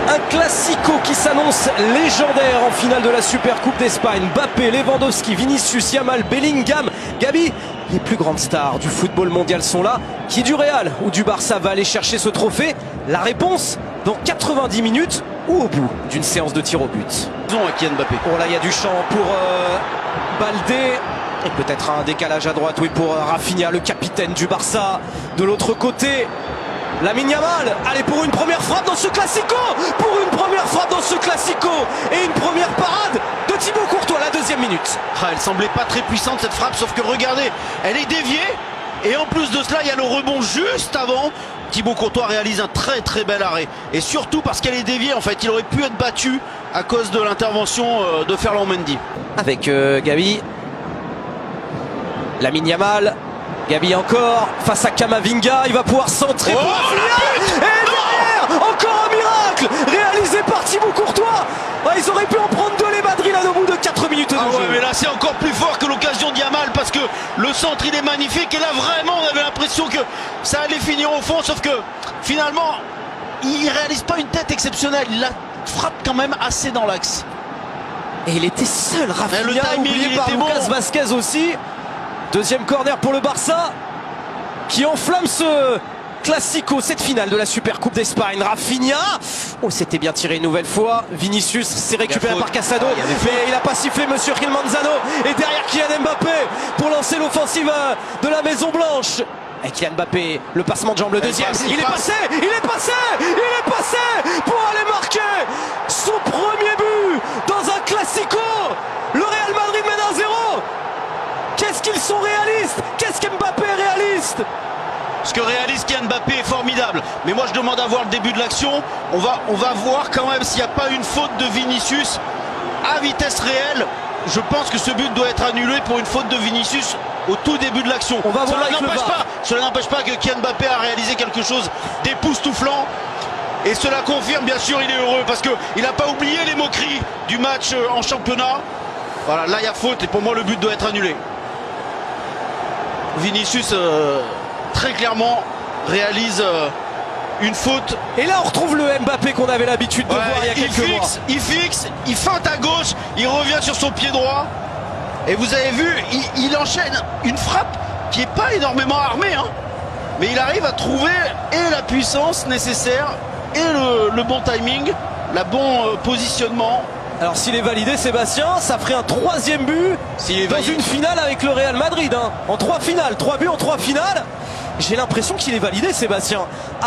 Un classico qui s'annonce légendaire en finale de la Super Coupe d'Espagne. Mbappé, Lewandowski, Vinicius, Yamal, Bellingham, Gavi. Les plus grandes stars du football mondial sont là. Qui du Real ou du Barça va aller chercher ce trophée? La réponse dans 90 minutes ou au bout d'une séance de tir au but. Kylian Mbappé. Oh là, il y a du champ pour Baldé. Et peut-être un décalage à droite, oui, pour Rafinha, le capitaine du Barça. De l'autre côté, Lamine Yamal. Allez, pour une première frappe dans ce classico. Pour une première frappe dans ce classico. Et une première parade de Thibaut Courtois, la deuxième minute. Elle semblait pas très puissante cette frappe, sauf que regardez, elle est déviée. Et en plus de cela, il y a le rebond juste avant. Thibaut Courtois réalise un très bel arrêt. Et surtout parce qu'elle est déviée, en fait, il aurait pu être battu à cause de l'intervention de Ferland Mendy. Avec Gavi. Lamine Yamal. Gavi encore. Face à Camavinga. Il va pouvoir centrer. Oh, et derrière, encore un miracle réalisé par Thibaut Courtois. Ah, ils auraient pu en prendre deux les Madrilènes au bout de 4 minutes de jeu. Ouais, mais là c'est encore plus fort que l'occasion de Yamal parce que le centre il est magnifique. Et là vraiment on avait l'impression que ça allait finir au fond. Sauf que finalement il réalise pas une tête exceptionnelle. Il la frappe quand même assez dans l'axe. Et il était seul, Rafinha, le timing, oublié par Lucas Vazquez aussi. Deuxième corner pour le Barça qui enflamme ce classico, cette finale de la Super Coupe d'Espagne. Rafinha, oh c'était bien tiré une nouvelle fois. Vinicius s'est récupéré par Casado, mais il n'a pas sifflé monsieur Gil Manzano. Et derrière Kylian Mbappé pour lancer l'offensive de la Maison Blanche. Et Kylian Mbappé, le passement de jambe, le deuxième. Il est passé pour aller marquer son premier but dans un classico. Le Real Madrid mène 1-0. Qu'est-ce qu'ils sont réalistes? Qu'est-ce qu'Mbappé est réaliste? Ce que réalise Kylian Mbappé est formidable. Mais moi je demande à voir le début de l'action. On va voir quand même s'il n'y a pas une faute de Vinicius à vitesse réelle. Je pense que ce but doit être annulé pour une faute de Vinicius au tout début de l'action. On va voir avec le VAR. Cela n'empêche pas que Kylian Mbappé a réalisé quelque chose d'époustouflant. Et cela confirme, bien sûr, il est heureux parce qu'il n'a pas oublié les moqueries du match en championnat. Voilà, là il y a faute et pour moi le but doit être annulé. Vinicius très clairement réalise une faute. Et là on retrouve le Mbappé qu'on avait l'habitude de voir il y a quelques mois. Il feinte à gauche, il revient sur son pied droit. Et vous avez vu, il enchaîne une frappe qui n'est pas énormément armée, hein, mais il arrive à trouver et la puissance nécessaire et le bon timing, le bon positionnement. Alors s'il est validé, Sébastien, ça ferait un troisième but dans une finale avec le Real Madrid. Hein. En 3 finales, 3 buts en 3 finales. J'ai l'impression qu'il est validé, Sébastien.